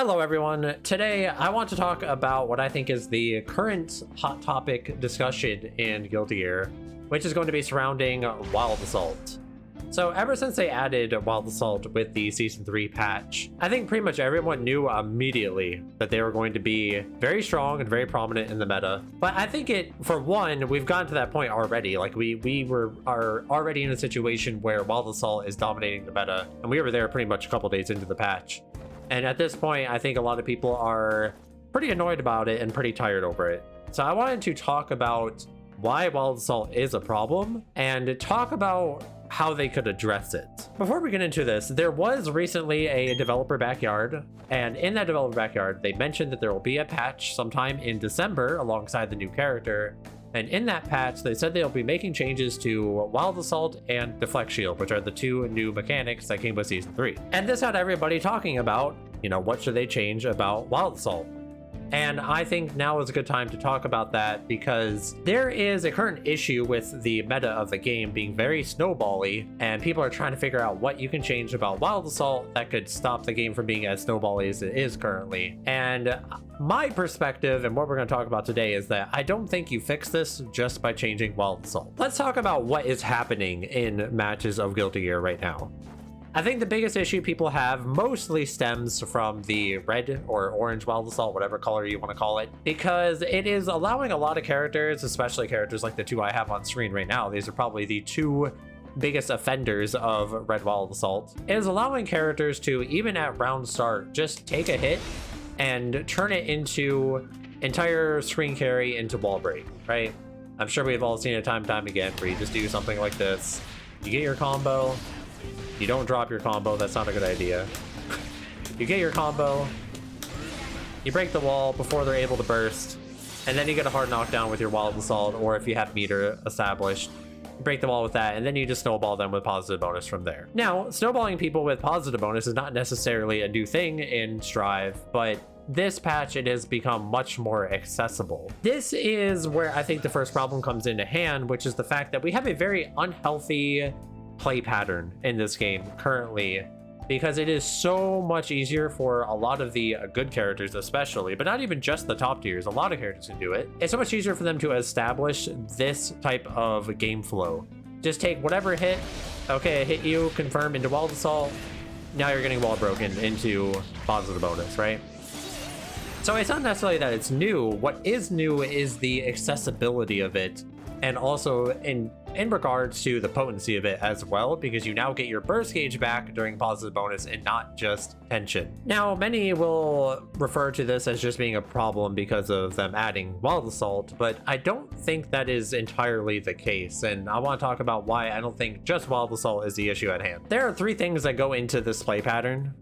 Hello everyone, today I want to talk about what I think is the current hot topic discussion in Guilty Gear, which is going to be surrounding Wild Assault. So ever since they added Wild Assault with the Season 3 patch, I think pretty much everyone knew immediately that they were going to be very strong and very prominent in the meta. But I think for one, we've gotten to that point already. Like we are already in a situation where Wild Assault is dominating the meta, and we were there pretty much a couple days into the patch. And at this point, I think a lot of people are pretty annoyed about it and pretty tired over it. So I wanted to talk about why Wild Assault is a problem and talk about how they could address it. Before we get into this, there was recently a developer backyard, and in that developer backyard, they mentioned that there will be a patch sometime in December alongside the new character. And in that patch, they said they'll be making changes to Wild Assault and Deflect Shield, which are the two new mechanics that came with Season 3. And this had everybody talking about, what should they change about Wild Assault? And I think now is a good time to talk about that because there is a current issue with the meta of the game being very snowbally, and people are trying to figure out what you can change about Wild Assault that could stop the game from being as snowbally as it is currently. And my perspective and what we're going to talk about today is that I don't think you fix this just by changing Wild Assault. Let's talk about what is happening in matches of Guilty Gear right now. I think the biggest issue people have mostly stems from the red or orange Wild Assault, whatever color you want to call it, because it is allowing a lot of characters, especially characters like the two I have on screen right now. These are probably the two biggest offenders of red Wild Assault. It is allowing characters to, even at round start, just take a hit and turn it into entire screen carry into wall break, right? I'm sure we've all seen it time and time again where you just do something like this. You get your combo. You don't drop your combo, that's not a good idea. You get your combo, you break the wall before they're able to burst, and then you get a hard knockdown with your Wild Assault, or if you have meter established, you break the wall with that, and then you just snowball them with positive bonus from there. Now, snowballing people with positive bonus is not necessarily a new thing in Strive, but this patch, it has become much more accessible. This is where I think the first problem comes into hand, which is the fact that we have a very unhealthy play pattern in this game currently, because it is so much easier for a lot of the good characters especially, but not even just the top tiers, a lot of characters can do it. It's so much easier for them to establish this type of game flow. Just take whatever hit, okay, I hit you, confirm into Wild Assault, now you're getting wall broken into positive bonus, right? So it's not necessarily that it's new. What is new is the accessibility of it, and also in regards to the potency of it as well, because you now get your burst gauge back during positive bonus and not just tension. Now, many will refer to this as just being a problem because of them adding Wild Assault, but I don't think that is entirely the case, and I want to talk about why I don't think just Wild Assault is the issue at hand. There are three things that go into this play pattern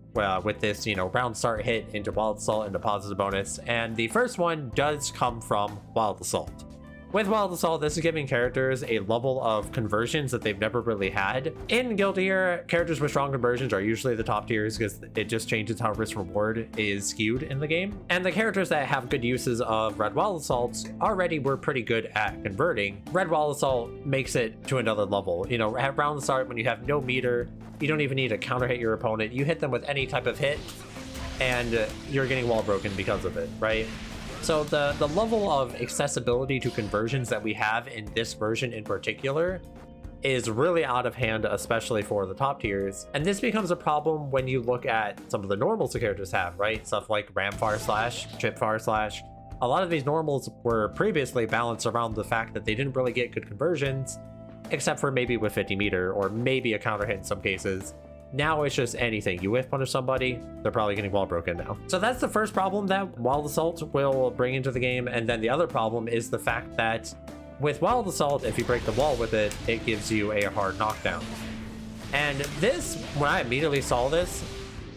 with this, round start hit into Wild Assault into positive bonus, and the first one does come from Wild Assault. With Wild Assault, this is giving characters a level of conversions that they've never really had. In Guilty Gear, characters with strong conversions are usually the top tiers because it just changes how risk reward is skewed in the game. And the characters that have good uses of Red Wild Assaults already were pretty good at converting. Red Wild Assault makes it to another level. At round start, when you have no meter, you don't even need to counter hit your opponent. You hit them with any type of hit, and you're getting wall broken because of it, right? So the level of accessibility to conversions that we have in this version in particular is really out of hand, especially for the top tiers. And this becomes a problem when you look at some of the normals the characters have, right? Stuff like Ramfar Slash, Chipfar Slash. A lot of these normals were previously balanced around the fact that they didn't really get good conversions, except for maybe with 50 meter or maybe a counter hit in some cases. Now it's just anything. You whiff punish somebody, they're probably getting wall broken now. So that's the first problem that Wild Assault will bring into the game. And then the other problem is the fact that with Wild Assault, if you break the wall with it, it gives you a hard knockdown. And this, when I immediately saw this,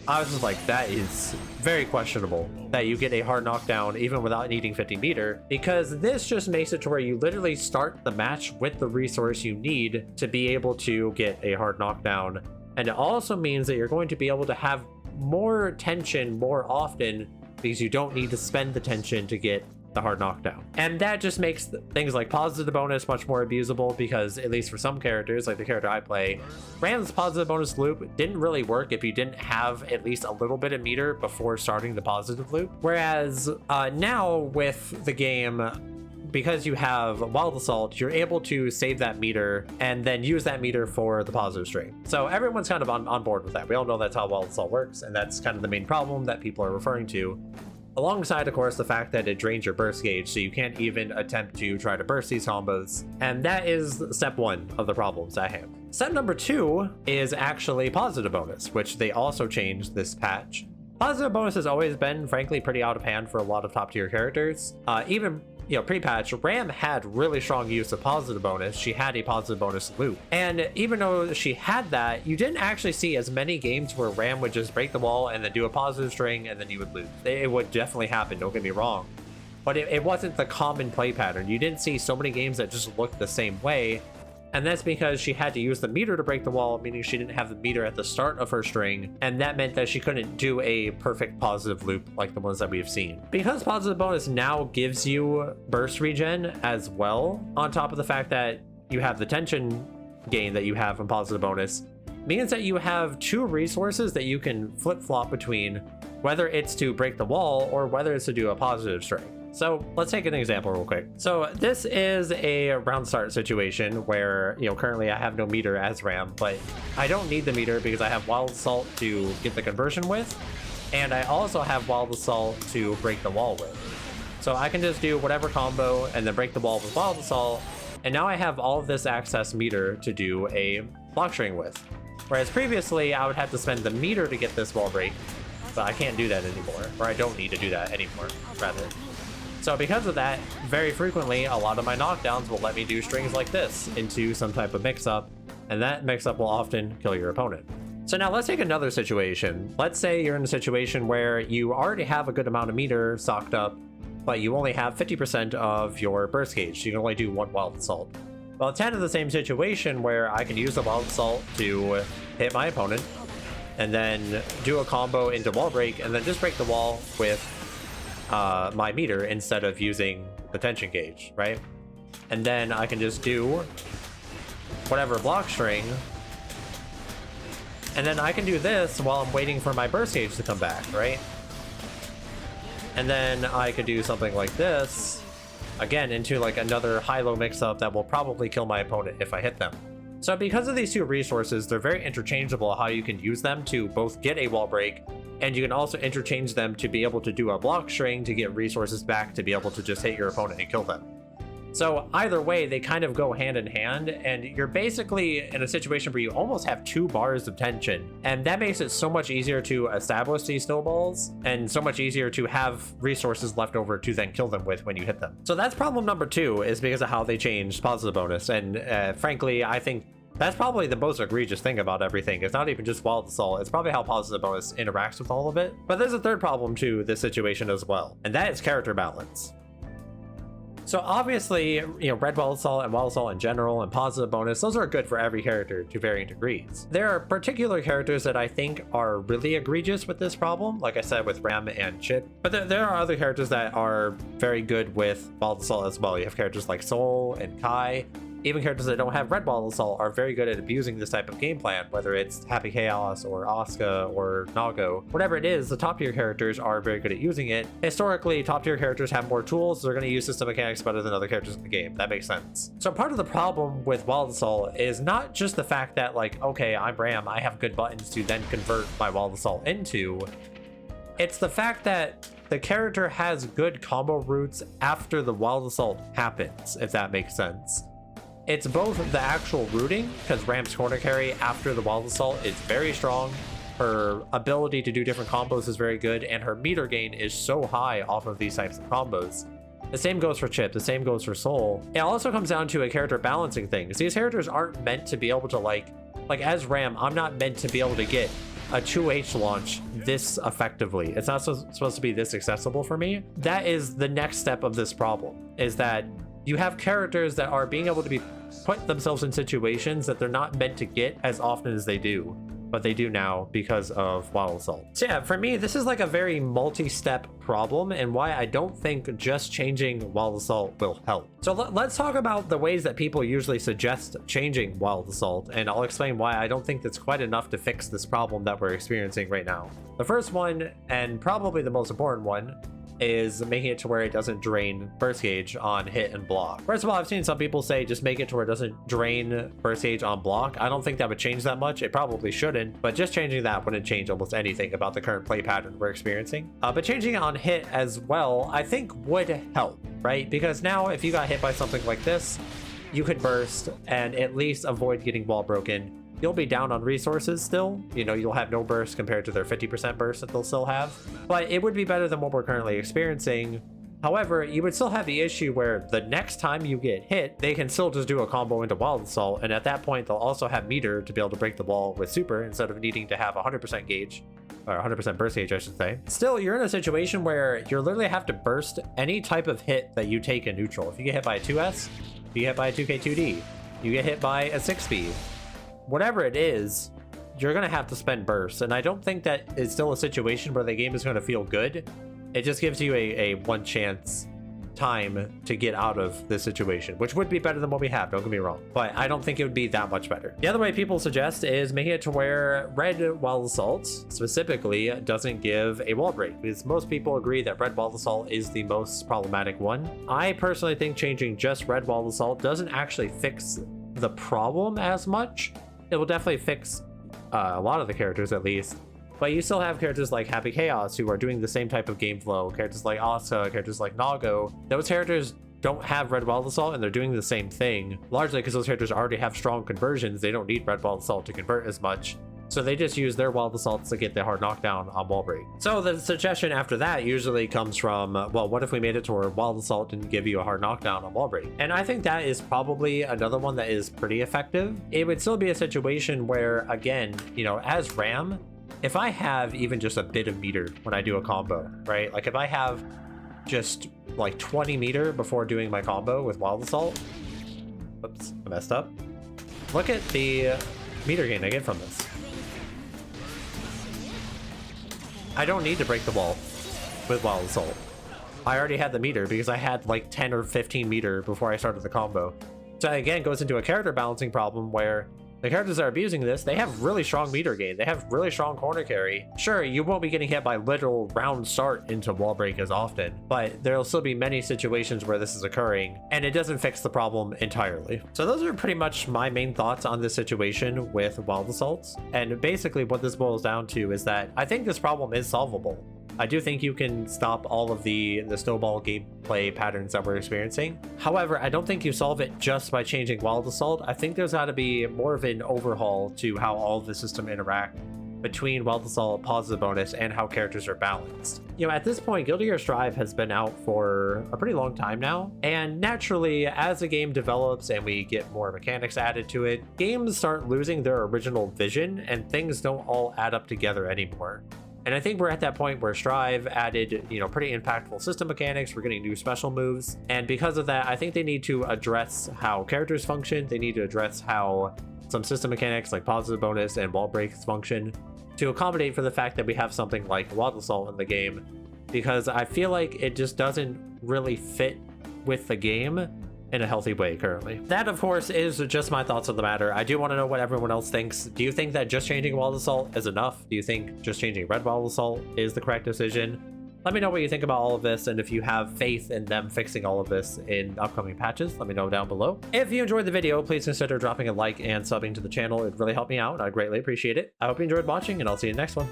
I was just like, that is very questionable that you get a hard knockdown even without needing 50 meter, because this just makes it to where you literally start the match with the resource you need to be able to get a hard knockdown. And it also means that you're going to be able to have more tension more often because you don't need to spend the tension to get the hard knockdown. And that just makes things like positive bonus much more abusable, because at least for some characters, like the character I play, Ram's positive bonus loop didn't really work if you didn't have at least a little bit of meter before starting the positive loop. Whereas now with the game, because you have Wild Assault, you're able to save that meter and then use that meter for the positive string. So everyone's kind of on board with that. We all know that's how Wild Assault works, and that's kind of the main problem that people are referring to. Alongside, of course, the fact that it drains your burst gauge, so you can't even attempt to try to burst these combos. And that is step one of the problems I have. Step number two is actually positive bonus, which they also changed this patch. Positive bonus has always been, frankly, pretty out of hand for a lot of top tier characters. Even pre-patch, Ram had really strong use of positive bonus. She had a positive bonus loop. And even though she had that, you didn't actually see as many games where Ram would just break the wall and then do a positive string and then you would lose. It would definitely happen, don't get me wrong. But it wasn't the common play pattern. You didn't see so many games that just looked the same way. And that's because she had to use the meter to break the wall, meaning she didn't have the meter at the start of her string, and that meant that she couldn't do a perfect positive loop like the ones that we've seen. Because positive bonus now gives you burst regen as well, on top of the fact that you have the tension gain that you have from positive bonus, means that you have two resources that you can flip-flop between, whether it's to break the wall or whether it's to do a positive string. So let's take an example real quick. So this is a round start situation where, currently I have no meter as Ram, but I don't need the meter because I have Wild Assault to get the conversion with, and I also have Wild Assault to break the wall with. So I can just do whatever combo and then break the wall with Wild Assault, and now I have all of this access meter to do a block string with. Whereas previously I would have to spend the meter to get this wall break, but I can't do that anymore, or I don't need to do that anymore, rather. So because of that, very frequently, a lot of my knockdowns will let me do strings like this into some type of mix-up, and that mix-up will often kill your opponent. So now let's take another situation. Let's say you're in a situation where you already have a good amount of meter stocked up, but you only have 50% of your burst gauge. You can only do one Wild Assault. Well, it's kind of the same situation where I can use the Wild Assault to hit my opponent, and then do a combo into wall break, and then just break the wall with my meter instead of using the tension gauge, right? And then I can just do whatever block string, and then I can do this while I'm waiting for my burst gauge to come back, right? And then I could do something like this again into like another high-low mix-up that will probably kill my opponent if I hit them. So because of these two resources, they're very interchangeable how you can use them to both get a wall break, and you can also interchange them to be able to do a block string to get resources back to be able to just hit your opponent and kill them. So either way, they kind of go hand in hand, and you're basically in a situation where you almost have two bars of tension, and that makes it so much easier to establish these snowballs and so much easier to have resources left over to then kill them with when you hit them. So that's problem number two, is because of how they changed positive bonus, and frankly, I think that's probably the most egregious thing about everything. It's not even just Wild Assault, it's probably how positive bonus interacts with all of it. But there's a third problem to this situation as well, and that is character balance. So obviously, Red Wild Assault and Wild Assault in general and positive bonus, those are good for every character to varying degrees. There are particular characters that I think are really egregious with this problem, like I said with Ram and Chip, but there are other characters that are very good with Wild Assault as well. You have characters like Soul and Kai. Even characters that don't have Red Wild Assault are very good at abusing this type of game plan, whether it's Happy Chaos or Asuka or Nago. Whatever it is, the top tier characters are very good at using it. Historically, top tier characters have more tools, so they're going to use system mechanics better than other characters in the game. That makes sense. So part of the problem with Wild Assault is not just the fact that, like, okay, I'm Ram, I have good buttons to then convert my Wild Assault into. It's the fact that the character has good combo routes after the Wild Assault happens, if that makes sense. It's both the actual rooting, because Ram's corner carry after the Wild Assault is very strong, her ability to do different combos is very good, and her meter gain is so high off of these types of combos. The same goes for Chip, the same goes for Soul. It also comes down to a character balancing thing, because these characters aren't meant to be able to like as Ram, I'm not meant to be able to get a 2H launch this effectively. It's not supposed to be this accessible for me. That is the next step of this problem, is that you have characters that are being able to put themselves in situations that they're not meant to get as often as they do. but they do now because of Wild Assault. So yeah, for me, this is like a very multi-step problem and why I don't think just changing Wild Assault will help. So let's talk about the ways that people usually suggest changing Wild Assault, and I'll explain why I don't think that's quite enough to fix this problem that we're experiencing right now. The first one, and probably the most important one, is making it to where it doesn't drain burst gauge on hit and block. First of all, I've seen some people say just make it to where it doesn't drain burst gauge on block. I don't think that would change that much. It probably shouldn't, but just changing that wouldn't change almost anything about the current play pattern we're experiencing. But changing it on hit as well, I think would help, right? Because now if you got hit by something like this, you could burst and at least avoid getting wall broken. You'll be down on resources still. You know, you'll have no burst compared to their 50% burst that they'll still have. But it would be better than what we're currently experiencing. However, you would still have the issue where the next time you get hit, they can still just do a combo into Wild Assault. And at that point, they'll also have meter to be able to break the wall with super instead of needing to have 100% gauge. Or 100% burst gauge, I should say. Still, you're in a situation where you literally have to burst any type of hit that you take in neutral. If you get hit by a 2S, you get hit by a 2K2D, you get hit by a 6-speed. Whatever it is, you're going to have to spend bursts. And I don't think that is still a situation where the game is going to feel good. It just gives you a one chance time to get out of this situation, which would be better than what we have, don't get me wrong, but I don't think it would be that much better. The other way people suggest is making it to where red Wild Assault specifically doesn't give a wall break, because most people agree that red Wild Assault is the most problematic one. I personally think changing just red Wild Assault doesn't actually fix the problem as much. It will definitely fix a lot of the characters at least, but you still have characters like Happy Chaos who are doing the same type of game flow, characters like Asa, characters like Nago. Those characters don't have red Wild Assault and they're doing the same thing, largely because those characters already have strong conversions. They don't need red Wild Assault to convert as much. So they just use their Wild Assaults to get the hard knockdown on wall break. So the suggestion after that usually comes from, well, what if we made it to where Wild Assault didn't give you a hard knockdown on wall break? And I think that is probably another one that is pretty effective. It would still be a situation where, again, you know, as Ram, if I have even just a bit of meter when I do a combo, right? Like if I have just like 20 meter before doing my combo with Wild Assault, oops, I messed up. Look at the meter gain I get from this. I don't need to break the wall with Wild Assault. I already had the meter because I had like 10 or 15 meter before I started the combo. So again, goes into a character balancing problem where the characters that are abusing this, they have really strong meter gain. They have really strong corner carry. Sure, you won't be getting hit by literal round start into wall break as often, but there'll still be many situations where this is occurring, and it doesn't fix the problem entirely. So those are pretty much my main thoughts on this situation with Wild Assaults. And basically what this boils down to is that I think this problem is solvable. I do think you can stop all of the snowball gameplay patterns that we're experiencing. However, I don't think you solve it just by changing Wild Assault. I think there's got to be more of an overhaul to how all of the system interact between Wild Assault, Positive Bonus, and how characters are balanced. You know, at this point, Guilty Gear Strive has been out for a pretty long time now, and naturally, as the game develops and we get more mechanics added to it, games start losing their original vision, and things don't all add up together anymore. And I think we're at that point where Strive added, you know, pretty impactful system mechanics. We're getting new special moves. And because of that, I think they need to address how characters function. They need to address how some system mechanics like Positive Bonus and wall breaks function to accommodate for the fact that we have something like Wild Assault in the game. Because I feel like it just doesn't really fit with the game in a healthy way currently. That, of course, is just my thoughts on the matter. I do want to know what everyone else thinks. Do you think that just changing Wild Assault is enough? Do you think just changing red Wild Assault is the correct decision? Let me know what you think about all of this, and if you have faith in them fixing all of this in upcoming patches, let me know down below. If you enjoyed the video, please consider dropping a like and subbing to the channel. It'd really help me out, and I'd greatly appreciate it. I hope you enjoyed watching, and I'll see you in the next one.